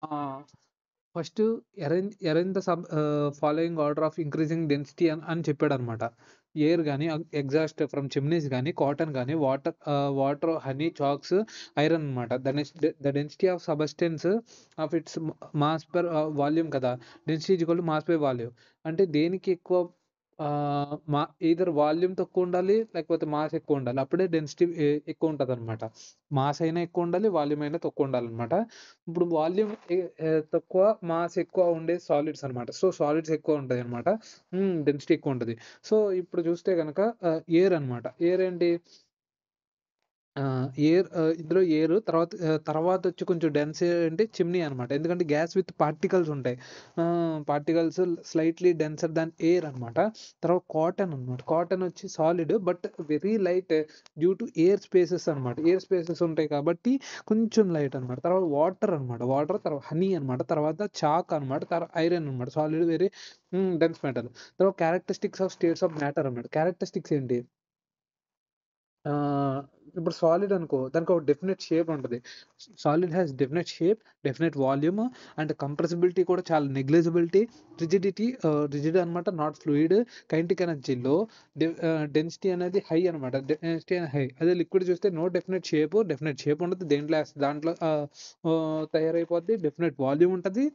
ఆహ్, first arrange the following order of increasing density అని చెప్పాడనమాట. ఎయిర్ గాని, ఎగ్జాస్ట్ ఫ్రమ్ చిమ్నీస్ గాని, కాటన్ గాని, వాటర్, హనీ, చాక్స్, ఐరన్ అనమాట. The density of substance of its mass per volume కదా! Density is equal to mass by volume. అంటే దేనికి ఎక్కువ ఎయిదర్ వాల్యూమ్ తక్కువుండాలి, లేకపోతే మాస్ ఎక్కువుండాలి. అప్పుడే డెన్సిటీ ఎక్కువుంటదనమాట. మాస్ అయినా ఎక్కువుండాలి, వాల్యూమ్ అయినా తక్కువుండాలనమాట. ఇప్పుడు వాల్యూమ్ తక్కువ, మాస్ ఎక్కువ ఉండే సాలిడ్స్ అనమాట. సో, సాలిడ్స్ ఎక్కువ ఉంటాయనమాట. డెన్సిటీ ఎక్కువుంటది. సో, ఇప్పుడు చూస్తే గనక ఎయిర్ అనమాట. ఎయిర్ ఏంటి? ఇందులో ఎయిర్ తర్వాతొచ్చి కొంచెం డెన్స్ అంటే చిమ్నీ అనమాట. ఎందుకంటే గ్యాస్ విత్ పార్టికల్స్ ఉంటాయి. పార్టికల్స్ స్లైట్‌లీ డెన్సర్ దాన్ ఎయిర్ అనమాట. తర్వాత కాటన్ అనమాట. కాటన్ వచ్చి solid but very light due to air spaces అనమాట. ఎయిర్ స్పేసెస్ ఉంటాయి కాబట్టి కొంచెం లైట్ అనమాట. తర్వాత వాటర్ అనమాట. వాటర్ తర్వాత హనీ అనమాట. తర్వాత చాక్ అనమాట. ఐరన్ అనమాట. Solid very dense metal. తర్వాత characteristics of states of matter అనమాట. క్యారెక్టరిస్టిక్స్ ఏంటి? ఆహ్, ఇప్పుడు సాలిడ్ అనుకో దానికి ఒక డెఫినిట్ షేప్ ఉంటది. Solid has definite shape, definite volume and compressibility కూడా చాలా నెగ్లిజిబిలిటీ, రిజిడ్ అనమాట not fluid, kinetic energy low, density అనేది హై అనమాట. డెన్సిటీ అనేది హై. అదే లిక్విడ్ చూస్తే నో డెఫినిట్ షేప్ ఉండదు. దాంట్లో తయారైపోద్ది. డెఫినిట్ వాల్యూమ్ ఉంటది.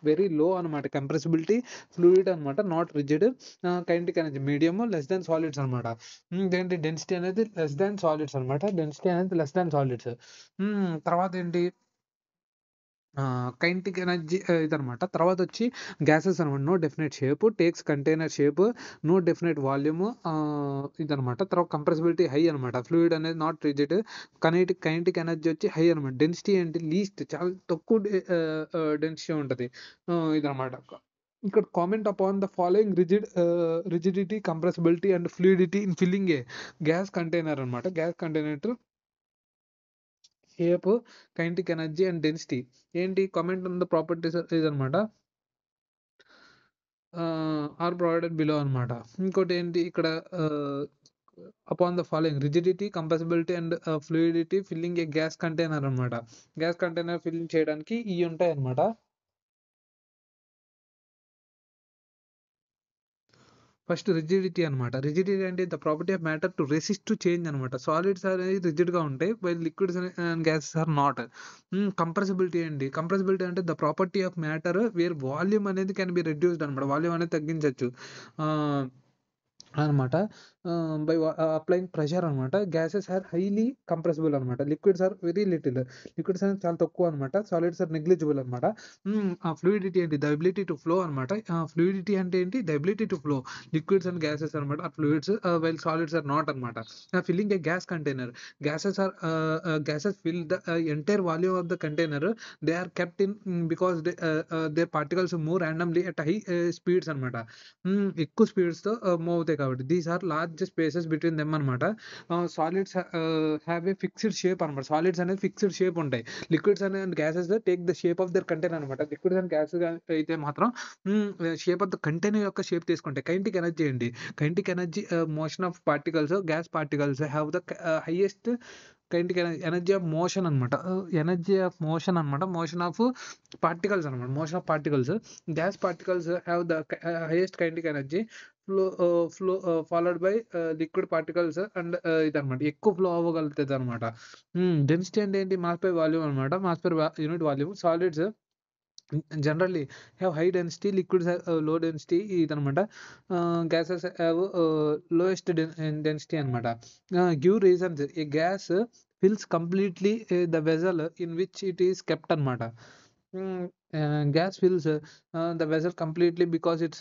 వెరీ లో అనమాట కంప్రెసిబిలిటీ, ఫ్లూయిడ్ అనమాట not rigid, kinetic energy medium, less than solids అనమాట. ఇదేంటి డెన్సిటీ అనేది లెస్ దాన్ సాలిడ్స్ అనమాట. డెన్సిటీ అనేది లెస్ దాన్ సాలిడ్స్. తర్వాతేంటి కైనెటిక్ ఎనర్జీ ఇదనమాట. తర్వాతొచ్చి గ్యాసెస్ అనమాట. No definite shape, takes container shape, no definite volume, ఇదనమాట. తర్వాత కంప్రెసిబిలిటీ హై అనమాట. ఫ్లూయిడ్ అనేది నాట్ రిజిడ్, కైనెటిక్ ఎనర్జీ వచ్చి హై అనమాట. డెన్సిటీ ఏంటి లీస్ట్ చాలా తక్కువ డెన్సిటీ ఉంటది. ఇదనమాట. ఇక్కడ comment upon the following rigidity, compressibility and fluidity in filling a gas container అనమాట. Gas container shape, kinetic energy and density. ఏంటి కామెంట్ ఆన్ ద ప్రాపర్టీస్ ఇదనమాట. ఆర్ ప్రొవైడెడ్ బిలో అనమాట. ఇంకోటి ఏంటి ఇక్కడ ah, upon the following rigidity, compressibility and fluidity filling a gas container అనమాట. Gas container filling చేయడానికి ఇయి ఉంటాయన్నమాట. ఫస్ట్ రిజిడిటీ అనమాట. రిజిడిటీ అంటే the property of matter to resist to change అనమాట. సాలిడ్స్ అనేది రిజిడ్‌గా ఉంటాయి. While liquids and gases are not. Compressibility ఏంటి? కంప్రెసిబిలిటీ అంటే the property of matter where volume అనేది కెన్ బి రెడ్యూస్డ్ అనమాట. వాల్యూమ్ అనేది తగ్గించొచ్చు. ఆహ్ అనమాట. అప్లయింగ్ ప్రెషర్ అనమాట. గ్యాసెస్ ఆర్ హైలీ కంప్రెసిబుల్ అనమాట. Liquids are very little. Liquids అనేది చాలా తక్కువ అనమాట. సాలిడ్స్ ఆర్ నెగ్లిజిబుల్ అనమాట. ఫ్లూయిడిటీ ఏంటి? ద ఎబిలిటీ టు ఫ్లో అనమాట. ఫ్లూయిడిటీ అంటే ఏంటి? The ability to flow. Liquids and gases అనమాట. Are fluids while solids are not అనమాట. Filling a gas container. Gases fill the entire volume of the container. They are kept in because their particles move randomly at high speeds అనమాట. ఎక్కువ స్పీడ్స్‌తో move అవుతాయి కాబట్టి. These are large spaces between them అనమాట. Solids have a fixed shape అనమాట. Solids అనేది fixed shape ఉంటాయి. Liquids and gases take the shape of their container అనమాట. లిక్విడ్స్ అండ్ గ్యాసెస్ అయితే మాత్రం షేప్ ఆఫ్ ద కంటైనర్ యొక్క షేప్ తీసుకుంటాయి. Kinetic energy ఏంటి? Kinetic energy motion of particles, gas particles have the highest kinetic energy of motion అనమాట. Energy of motion అనమాట. Motion of particles అనమాట. Motion of particles. Gas particles have the highest kinetic energy. Followed by liquid particles and ఇదనమాట. ఎక్కువ flow అవ్వగలుగుతదనమాట. Density అంటే ఏంటి? Mass పై volume అనమాట. Mass per unit volume. Solids generally have high density, liquids have low density ఇదనమాట. Gases have lowest density అనమాట. Give reasons. A gas fills completely the vessel in which it is kept అనమాట. Gas fills the vessel completely because its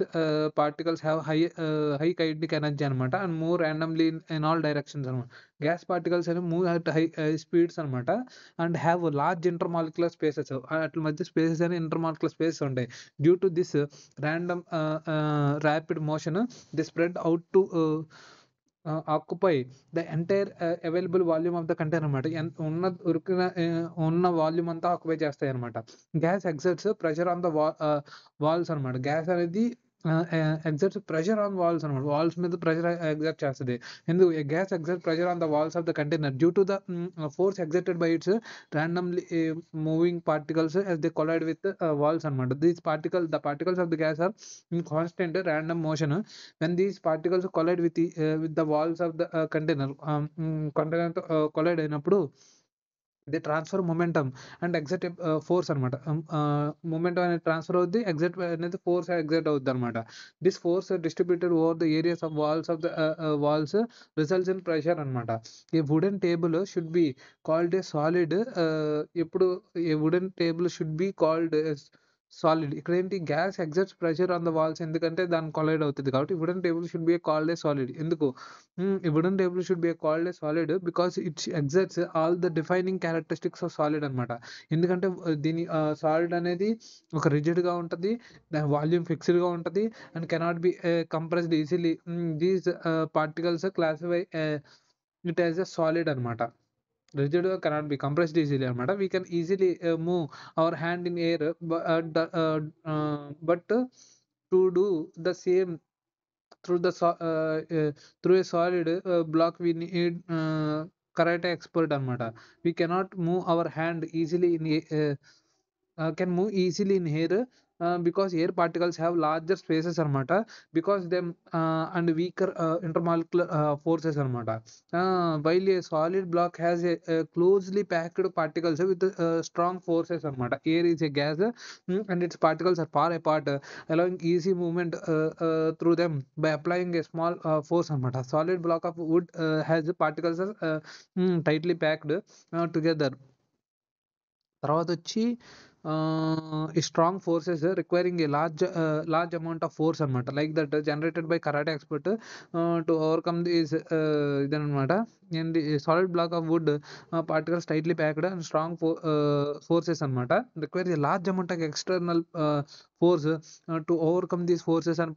particles have high kinetic energy అనమాట and move randomly in all directions అనమాట. Gas particles అనేవి move at high speeds అనమాట and have large intermolecular spaces. ఆటిల మధ్య spaces అని intermolecular spaces ఉంటాయి. Due to this random rapid motion they spread out to occupy the entire available volume of the container అనమాట. ఉన్న volume అంతా occupy చేస్తాయన్నమాట. Gas exerts pressure on the walls అనమాట. Gas అనేది ఎగ్జర్ట్స్ ప్రెషర్ ఆన్ వాల్స్ అనమాట. Walls మీద pressure exert చేస్తది. ఎందుకు? A gas exert pressure on the walls of the container due to the force exerted by its randomly moving particles as they collide with walls అనమాట. The particles of the gas are in constant random motion when these particles collide with the walls of the container తో collide అయినప్పుడు they transfer momentum and exert force అనమాట. Momentum అనేది transfer అవుద్ది, exert అనేది force exert అవుద్ది అనమాట. This force distributed over the areas of walls results in pressure అనమాట. A wooden table should be called a solid. ఎప్పుడు a wooden table should be called solid. ఇక్కడ ఏంటి? Gas exerts pressure on the walls, ఎందుకంటే దాని collide అవుతుంది కాబట్టి wooden table should be called a solid. ఎందుకు? A wooden table should be called a solid because it exerts all the defining characteristics of solid అనమాట. ఎందుకంటే దీని solid అనేది ఒక రిజిడ్‌గా ఉంటది. దాని వాల్యూమ్ ఫిక్స్‌డ్‌గా ఉంటది and cannot be compressed easily. These particles classify it as a solid అనమాట. రిజిడ్‌గా కెనాట్ బి కంప్రెస్డ్ ఈజీలీ అనమాట. We can easily move our hand in air but to do the same through the through a solid block we need karate expert అనమాట. We cannot move our hand easily can move easily in air because air particles have larger spaces అనమాట. Because them and weaker intermolecular forces అనమాట. While a solid block has a closely packed particles with strong forces అనమాట. Air is a gas and its particles are far apart allowing easy movement through them by applying a small force అనమాట. Solid block of wood has particles tightly packed together. తర్వాత వచ్చి strong forces requiring a large amount of force అనమాట. Like that generated by karate expert to overcome this ఇదనమాట. ఏంటి? Solid block of wood particles tightly packed and strong forces అనమాట. Require a large amount of external force to overcome these forces and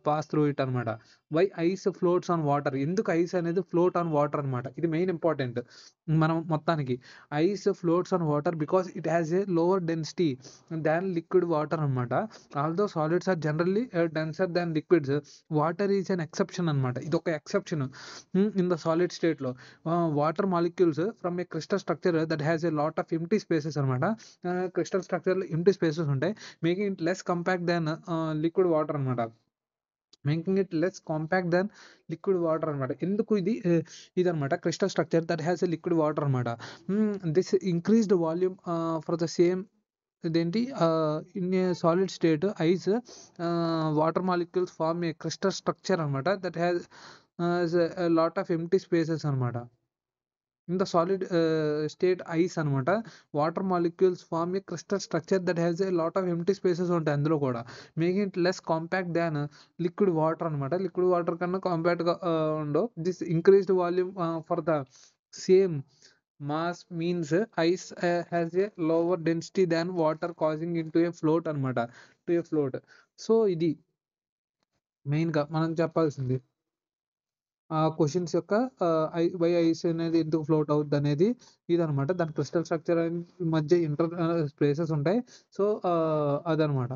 pass through it అనమాట. Why ice floats on water. ఎందుకు ice అనేది float on water అనమాట. ఇది main important మనం మొత్తానికి. Ice floats on water because it has a lower density than liquid water అనమాట. Although solids are generally denser than liquids, water is an exception అనమాట. ఇది ఒక ఎక్సెప్షన్ ఇన్ ద సాలిడ్ స్టేట్లో. Water molecules from a crystal structure that has a lot of empty spaces అనమాట. Crystal స్ట్రక్చర్లో empty spaces ఉంటాయి, making it less compact than liquid water అనమాట. Making it less compact than liquid water అనమాట. ఎందుకు ఇదనమాట crystal structure that has a liquid water అనమాట. This increased volume for the same ఇదేంటి in a solid state ice water molecules form a crystal structure అనమాట that has lot of empty spaces అనమాట. In the solid state ice అనమాట water molecules form a crystal structure that has a lot of empty spaces ఉంటాయి అందులో కూడా. Making it less compact than liquid water అనమాట. Liquid water కన్నా కాంపాక్ట్గా ఉండవు. This increased volume for the same mass means ice has a lower density than water causing in to a float అనమాట. To a float. So ఇది మెయిన్గా మనం చెప్పాల్సింది. ఆ క్వశ్చన్స్ యొక్క వై ఐస్ అనేది ఎందుకు ఫ్లోట్ అవుద్ది అనేది ఇదనమాట. దాని క్రిస్టల్ స్ట్రక్చర్ మధ్య ఇంటర్ స్పేసెస్ ఉంటాయి. సో అదనమాట.